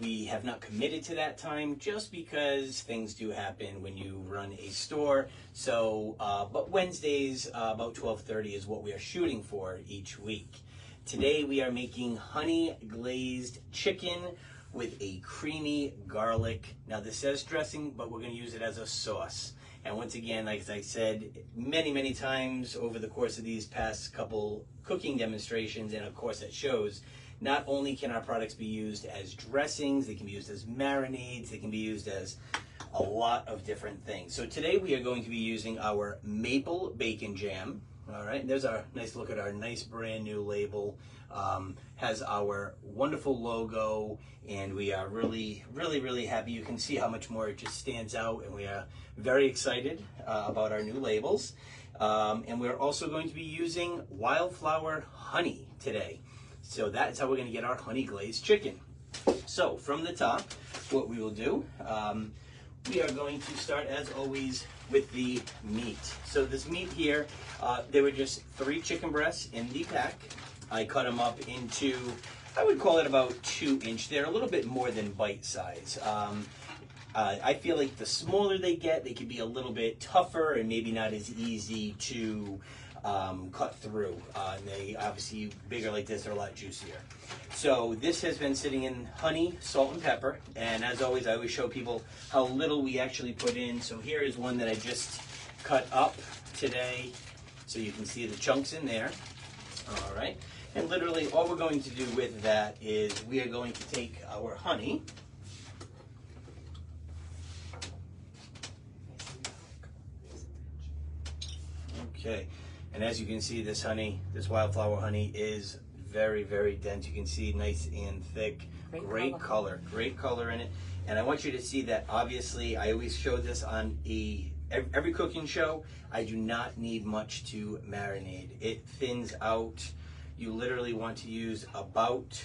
We have not committed to that time just because things do happen when you run a store. So, but Wednesdays about 12:30 is what we are shooting for each week. Today we are making honey glazed chicken with a creamy garlic. Now this says dressing, but we're going to use it as a sauce. And once again, like I said many times over the course of these past couple cooking demonstrations and of course at shows, not only can our products be used as dressings, they can be used as marinades, they can be used as a lot of different things. So today we are going to be using our maple bacon jam. All right, there's our nice look at our nice brand new label. Has our wonderful logo, and we are really happy. You can see how much more it just stands out, and we are very excited about our new labels. And we're also going to be using wildflower honey today. So that's how we're going to get our honey glazed chicken. So from the top, what we will do, we are going to start as always with the meat. So this meat here, there were just 3 chicken breasts in the pack. I cut them up into, I would call it about 2-inch. They're a little bit more than bite size. I feel like the smaller they get, they can be a little bit tougher and maybe not as easy to cut through. And they obviously bigger like this, they're a lot juicier. So this has been sitting in honey, salt, and pepper. And as always, I always show people how little we actually put in. So here is one that I just cut up today. So you can see the chunks in there. All right. And literally all we're going to do with that is we are going to take our honey. Okay. And as you can see, this honey, this wildflower honey is very dense. You can see nice and thick. Great color in it. And I want you to see that obviously I always show this on every cooking show. I do not need much to marinate. It thins out. You literally want to use about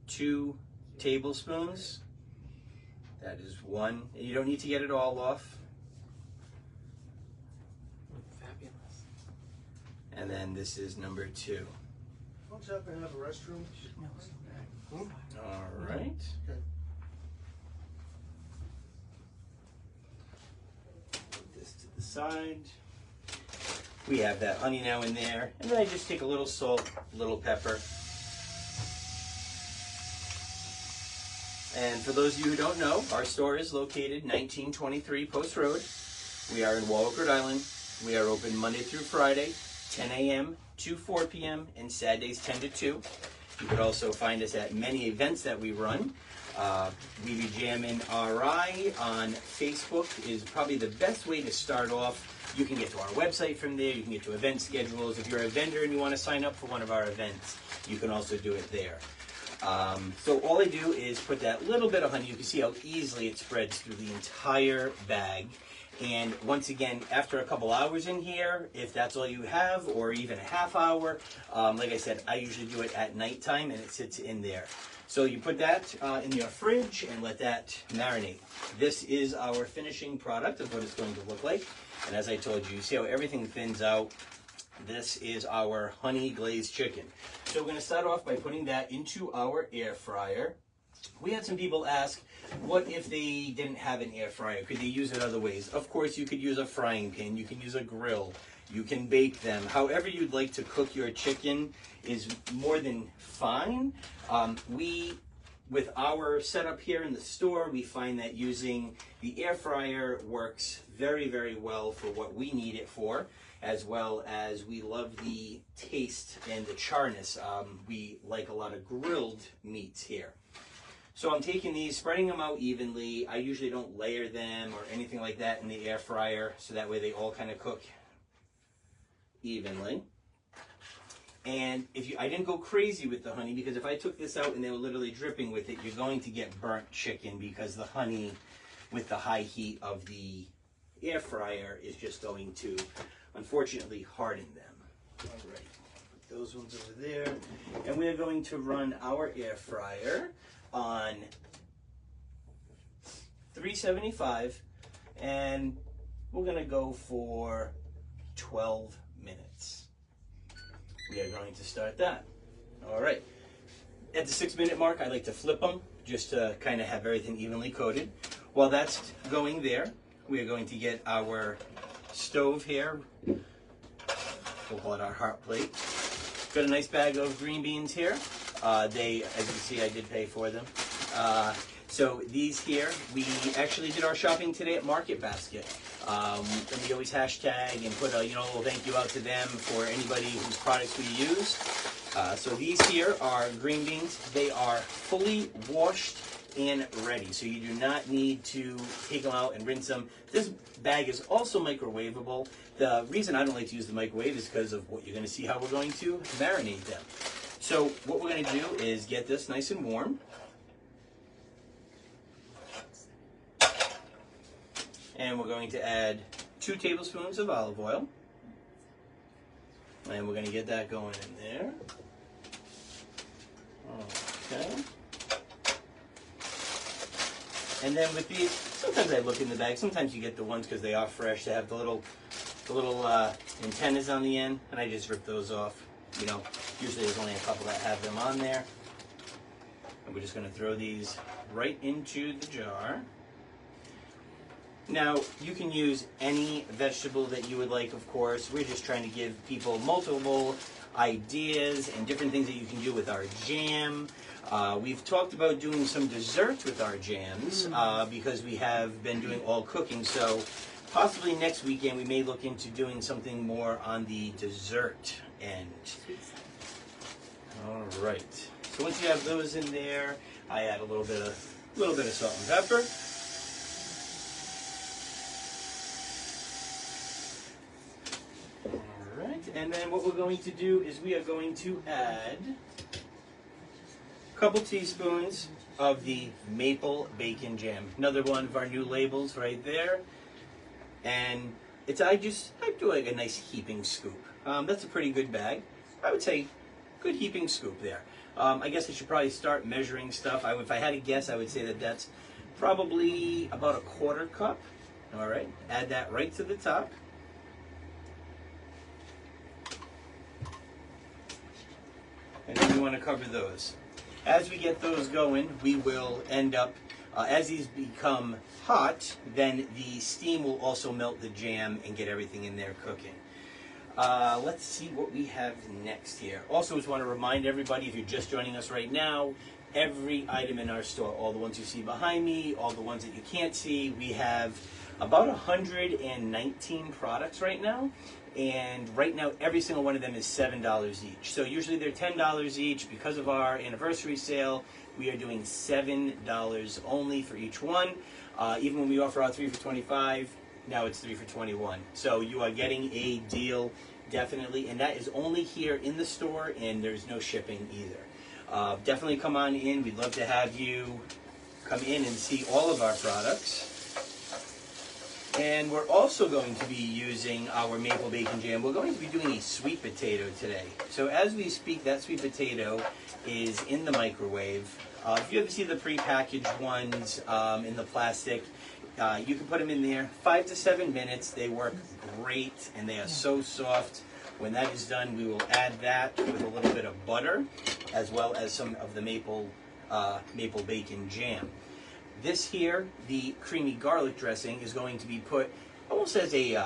2 tablespoons. That is 1. You don't need to get it all off. Fabulous. And then this is number 2. Don't you happen to have a restroom? No. All right. Okay. Put this to the side. We have that honey now in there. And then I just take a little salt, a little pepper. And for those of you who don't know, our store is located 1923 Post Road. We are in Warwick, Rhode Island. We are open Monday through Friday, 10 a.m. to 4 p.m. and Saturdays 10 to 2. You could also find us at many events that we run. We Jammin' RI on Facebook is probably the best way to start off. You can get to our website from there. You can get to event schedules. If you're a vendor and you want to sign up for one of our events, you can also do it there. So all I do is put that little bit of honey. You can see how easily it spreads through the entire bag. And once again, after a couple hours in here, if that's all you have, or even a half hour, like I said, I usually do it at nighttime and it sits in there. So you put that in your fridge and let that marinate. This is our finishing product of what it's going to look like. And as I told you, see how everything thins out. This is our honey glazed chicken. So we're going to start off by putting that into our air fryer. We had some people ask, what if they didn't have an air fryer? Could they use it other ways? Of course, you could use a frying pan. You can use a grill. You can bake them. However you'd like to cook your chicken is more than fine. With our setup here in the store, we find that using the air fryer works very well for what we need it for, as well as we love the taste and the charness. We like a lot of grilled meats here. So I'm taking these, spreading them out evenly. I usually don't layer them or anything like that in the air fryer, so that way they all kind of cook evenly. And I didn't go crazy with the honey, because if I took this out and they were literally dripping with it, you're going to get burnt chicken, because the honey with the high heat of the air fryer is just going to, unfortunately, harden them. All right, put those ones over there. And we're going to run our air fryer on 375, and we're going to go for 12 minutes. We are going to start that. All right. at the 6-minute mark, I like to flip them just to kind of have everything evenly coated. While that's going there, we are going to get our stove here. We'll call it our hot plate. Got a nice bag of green beans here. They, as you can see, I did pay for them. So these here, we actually did our shopping today at Market Basket. And we always hashtag and put a little thank you out to them for anybody whose products we use. So these here are green beans. They are fully washed and ready. So you do not need to take them out and rinse them. This bag is also microwavable. The reason I don't like to use the microwave is because of what you're going to see how we're going to marinate them. So what we're going to do is get this nice and warm. And we're going to add 2 tablespoons of olive oil. And we're going to get that going in there. Okay. And then with these, sometimes I look in the bag. Sometimes you get the ones because they are fresh. They have the little antennas on the end, and I just rip those off. Usually there's only a couple that have them on there. And we're just going to throw these right into the jar. Now, you can use any vegetable that you would like, of course. We're just trying to give people multiple ideas and different things that you can do with our jam. We've talked about doing some dessert with our jams because we have been doing all cooking. So possibly next weekend we may look into doing something more on the dessert end. All right. So once you have those in there, I add a little bit of salt and pepper. All right. And then what we're going to do is we are going to add a couple teaspoons of the maple bacon jam. Another one of our new labels right there. And I do like a nice heaping scoop. That's a pretty good bag. I would say good heaping scoop there. I guess I should probably start measuring stuff. If I had to guess, I would say that that's probably about a 1/4 cup. All right, add that right to the top. And then we want to cover those. As we get those going, we will end up, as these become hot, then the steam will also melt the jam and get everything in there cooking. Let's see what we have next here. Also, just want to remind everybody, if you're just joining us right now, every item in our store, all the ones you see behind me, all the ones that you can't see, we have about 119 products right now. And right now, every single one of them is $7 each. So usually they're $10 each. Because of our anniversary sale, we are doing $7 only for each one. Even when we offer out 3 for $25, now it's 3 for $21. So you are getting a deal, definitely. And that is only here in the store, and there's no shipping either. Definitely come on in. We'd love to have you come in and see all of our products. And we're also going to be using our maple bacon jam. We're going to be doing a sweet potato today. So as we speak, that sweet potato is in the microwave. If you ever see the prepackaged ones in the plastic, you can put them in there 5 to 7 minutes. They work great, and they are so soft. When that is done, we will add that with a little bit of butter, as well as some of the maple bacon jam. This here, the creamy garlic dressing, is going to be put almost as a,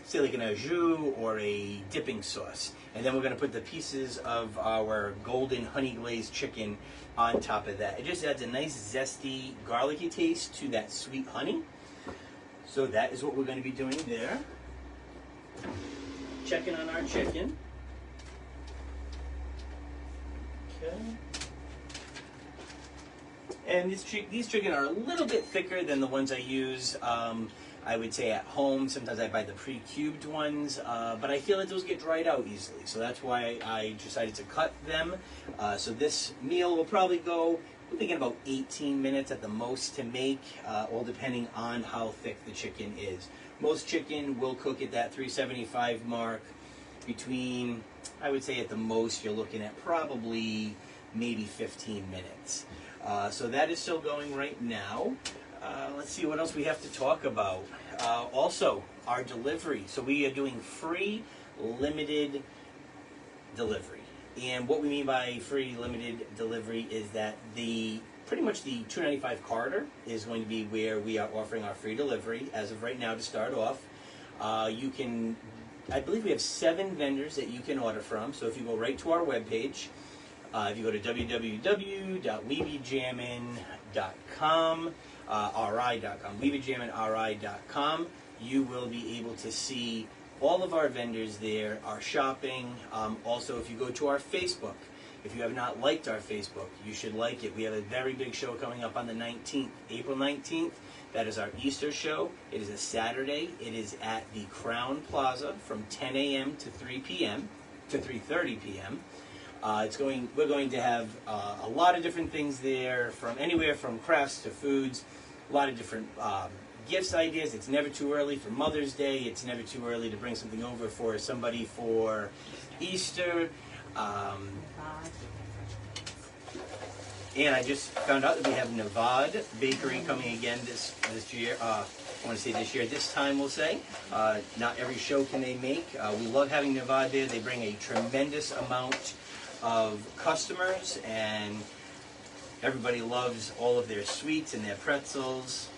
say like an au jus or a dipping sauce. And then we're going to put the pieces of our golden honey glazed chicken on top of that. It just adds a nice zesty, garlicky taste to that sweet honey. So that is what we're going to be doing there. Checking on our chicken. Okay. And these chicken are a little bit thicker than the ones I use, I would say, at home. Sometimes I buy the pre-cubed ones, but I feel that those get dried out easily. So that's why I decided to cut them. So this meal will probably go, I'm thinking about 18 minutes at the most to make, all depending on how thick the chicken is. Most chicken will cook at that 375 mark between, I would say at the most, you're looking at probably maybe 15 minutes. So that is still going right now. Let's see what else we have to talk about. Also, our delivery. So we are doing free, limited delivery. And what we mean by free limited delivery is that pretty much the 295 corridor is going to be where we are offering our free delivery as of right now to start off. I believe we have 7 vendors that you can order from. So if you go right to our webpage, if you go to www.weebejammin.com, ri.com, weebejamminri.com, you will be able to see all of our vendors there, our shopping. Also, if you go to our Facebook, if you have not liked our Facebook, you should like it. We have a very big show coming up on the 19th, April 19th. That is our Easter show. It is a Saturday. It is at the Crown Plaza from 10 a.m. to 3 p.m. to 3:30 p.m. We're going to have a lot of different things there, from anywhere from crafts to foods, a lot of different gifts ideas. It's never too early for Mother's Day. It's never too early to bring something over for somebody for Easter. And I just found out that we have Navad Bakery coming again this year. I want to say this year, this time we'll say. Not every show can they make. We love having Navad there. They bring a tremendous amount of customers, and everybody loves all of their sweets and their pretzels.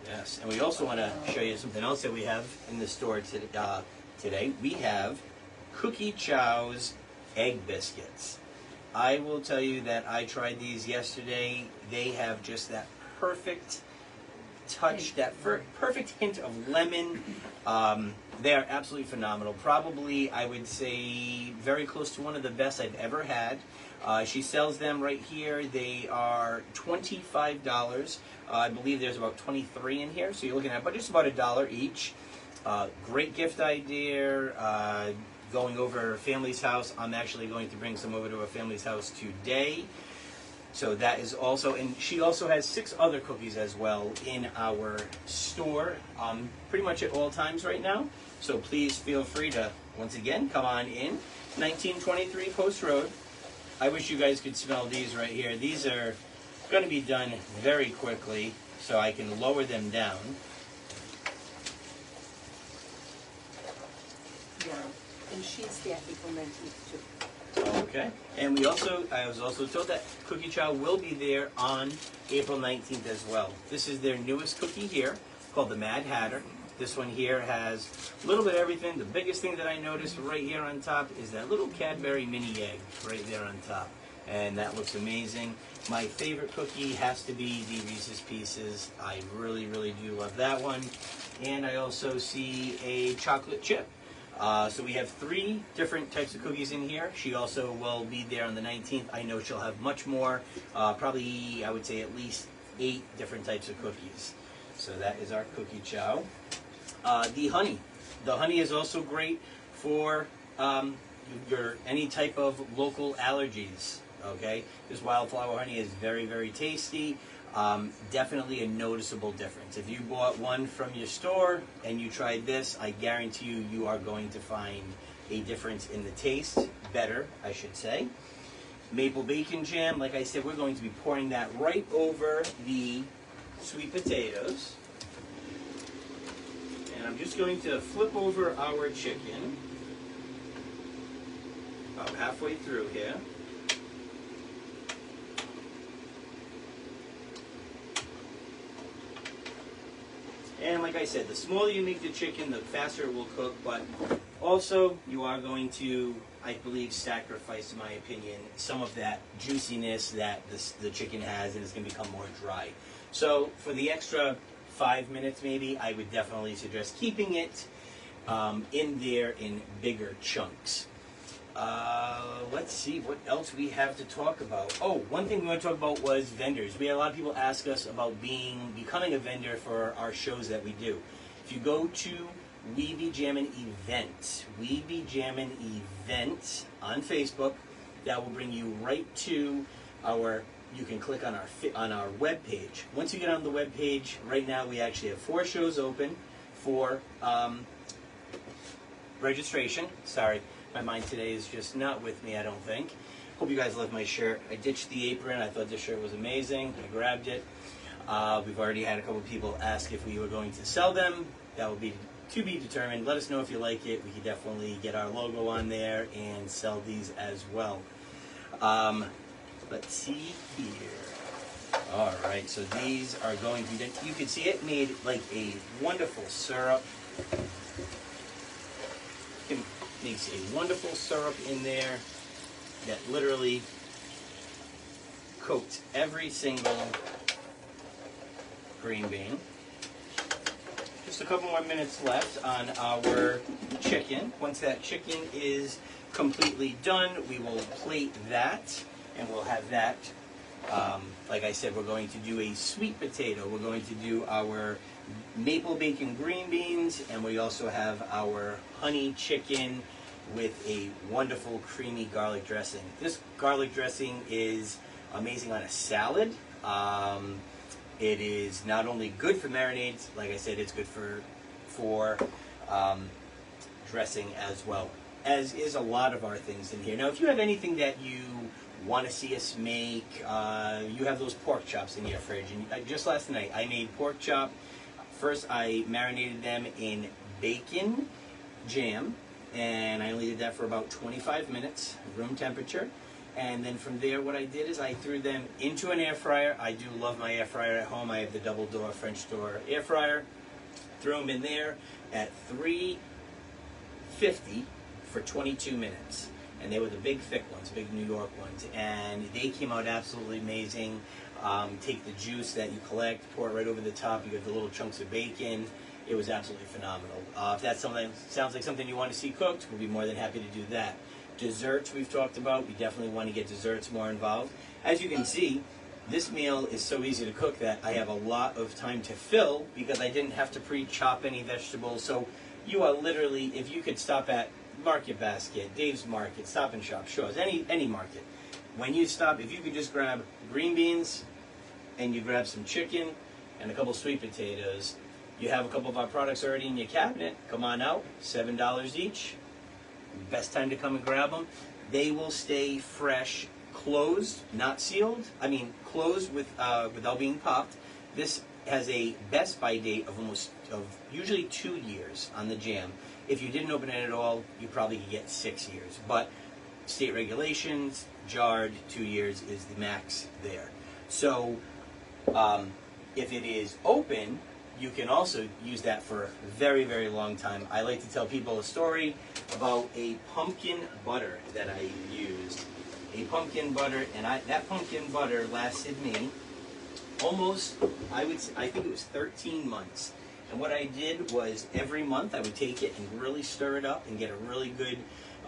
Yes, and we also want to show you something else that we have in the store today. We have Cookie Chow's egg biscuits. I will tell you that I tried these yesterday. They have just that perfect touch, that perfect hint of lemon. They are absolutely phenomenal. Probably, I would say, very close to one of the best I've ever had. She sells them right here. They are $25. I believe there's about 23 in here, so you're looking at just about $1 each. Great gift idea. Going over a family's house. I'm actually going to bring some over to a family's house today. So that is also, and she also has 6 other cookies as well in our store, pretty much at all times right now. So please feel free to, once again, come on in. 1923 Post Road. I wish you guys could smell these right here. These are going to be done very quickly, so I can lower them down. Yeah, and she's there April 19th too. Okay, and I was also told that Cookie Chow will be there on April 19th as well. This is their newest cookie here, called the Mad Hatter. This one here has a little bit of everything. The biggest thing that I noticed right here on top is that little Cadbury mini egg right there on top. And that looks amazing. My favorite cookie has to be the Reese's Pieces. I really, really do love that one. And I also see a chocolate chip. So we have 3 different types of cookies in here. She also will be there on the 19th. I know she'll have much more. Probably, I would say, at least 8 different types of cookies. So that is our Cookie Chow. The honey. The honey is also great for any type of local allergies. Okay, this wildflower honey is very, very tasty. Definitely a noticeable difference. If you bought one from your store and you tried this, I guarantee you are going to find a difference in the taste. Better, I should say. Maple bacon jam, like I said, we're going to be pouring that right over the sweet potatoes. And I'm just going to flip over our chicken about halfway through here. And like I said, the smaller you make the chicken, the faster it will cook, but also you are going to, I believe, sacrifice, in my opinion, some of that juiciness that the chicken has, and it's going to become more dry. So for the extra 5 minutes maybe, I would definitely suggest keeping it in there in bigger chunks. Let's see what else we have to talk about. Oh, one thing we want to talk about was vendors. We had a lot of people ask us about becoming a vendor for our shows that we do. If you go to We Be Jammin' Event on Facebook, that will bring you right to you can click on our web page. Once you get on the web page, right now we actually have 4 shows open for registration. Sorry. My mind today is just not with me, I don't think. Hope you guys love my shirt. I ditched the apron. I thought this shirt was amazing. I grabbed it. We've already had a couple of people ask if we were going to sell them. That will be to be determined. Let us know if you like it. We could definitely get our logo on there and sell these as well. Let's see here. All right, so these are going to be done. You can see it made like a wonderful syrup. It makes a wonderful syrup in there that literally coats every single green bean. Just a couple more minutes left on our chicken. Once that chicken is completely done, we will plate that, and we'll have that. Like I said, we're going to do a sweet potato. We're going to do our maple bacon green beans, and we also have our honey chicken with a wonderful creamy garlic dressing. This garlic dressing is amazing on a salad. It is not only good for marinades, like I said, it's good for dressing as well, as is a lot of our things in here. Now, if you have anything that you want to see us make, you have those pork chops in your fridge. And just last night, I made pork chop. First, I marinated them in bacon jam, and I only did that for about 25 minutes, room temperature. And then from there, what I did is I threw them into an air fryer. I do love my air fryer at home. I have the double door French door air fryer. Threw them in there at 350 for 22 minutes. And they were the big thick ones, big New York ones. And they came out absolutely amazing. Take the juice that you collect, pour it right over the top. You get the little chunks of bacon. It was absolutely phenomenal. If that sounds like something you want to see cooked, we'll be more than happy to do that. Desserts we've talked about. We definitely want to get desserts more involved. As you can see, this meal is so easy to cook that I have a lot of time to fill because I didn't have to pre-chop any vegetables. So you are literally, if you could stop at Market Basket, Dave's Market, Stop and Shop, Shaw's, any market. When you stop, if you could just grab green beans and you grab some chicken and a couple sweet potatoes, you have a couple of our products already in your cabinet. Come on out, $7 each. Best time to come and grab them. They will stay fresh, closed, not sealed. I mean, closed without being popped. This has a best by date of usually 2 years on the jam. If you didn't open it at all, you probably could get 6 years. But state regulations, jarred, 2 years is the max there. So if it is open, you can also use that for a very, very long time. I like to tell people a story about a pumpkin butter that I used. A pumpkin butter, and that pumpkin butter lasted me almost, I think it was 13 months. And what I did was every month I would take it and really stir it up and get a really good,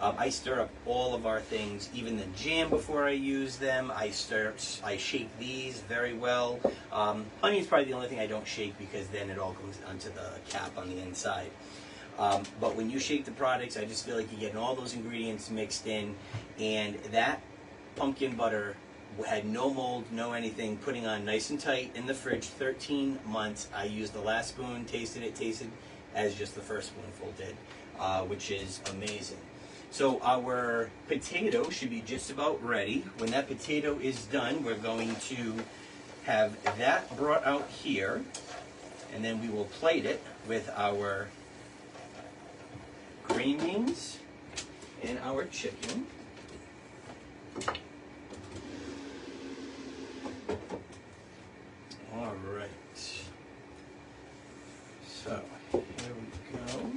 I stir up all of our things, even the jam before I use them. I shake these very well. Honey is probably the only thing I don't shake because then it all goes onto the cap on the inside. But when you shake the products, I just feel like you're getting all those ingredients mixed in, and that pumpkin butter had no mold, no anything, putting on nice and tight in the fridge, 13 months. I used the last spoon, tasted as just the first spoonful did, which is amazing. So our potato should be just about ready. When that potato is done, we're going to have that brought out here, and then we will plate it with our green beans and our chicken. All right. So here we go.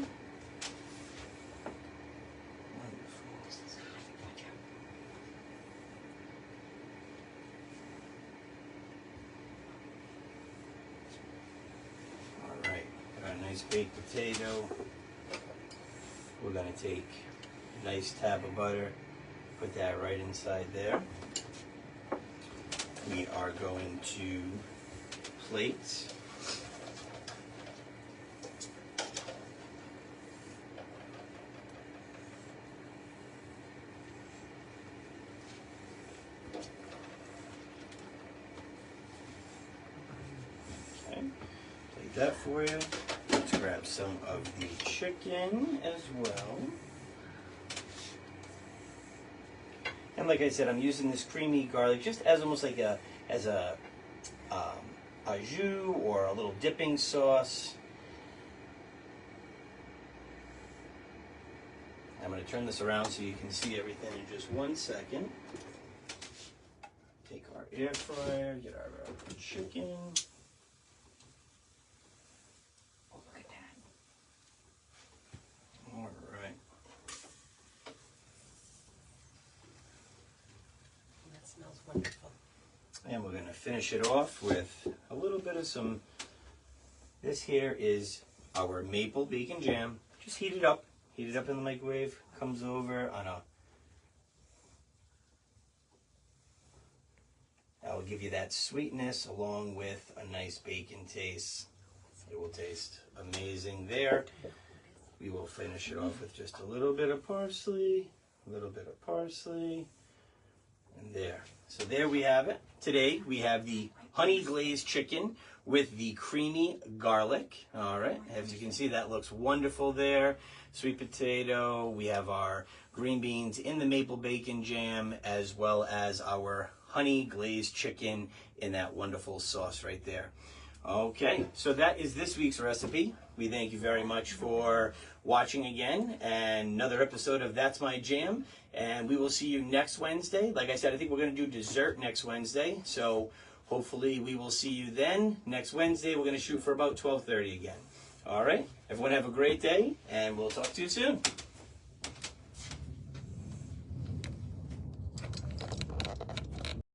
Nice baked potato. We're going to take a nice tab of butter, put that right inside there. We are going to plate. Okay, plate that for you. Let's grab some of the chicken as well. And like I said, I'm using this creamy garlic just as almost like a au jus or a little dipping sauce. I'm going to turn this around so you can see everything in just 1 second. Take our air fryer, get our chicken. Oh, look at that. All right. That smells wonderful. And we're going to finish it off with a little bit of some, this here is our maple bacon jam. Just heat it up in the microwave, comes over on a, that will give you that sweetness along with a nice bacon taste. It will taste amazing there. We will finish it off with just a little bit of parsley, and there. So there we have it. Today we have the honey glazed chicken with the creamy garlic. All right, as you can see, that looks wonderful there. Sweet potato, we have our green beans in the maple bacon jam, as well as our honey glazed chicken in that wonderful sauce right there. Okay, so that is this week's recipe. We thank you very much for watching again, and another episode of That's My Jam, and we will see you next Wednesday. Like I said, I think we're going to do dessert next Wednesday, so hopefully we will see you then. Next Wednesday, we're going to shoot for about 12:30 again. All right, everyone have a great day, and we'll talk to you soon.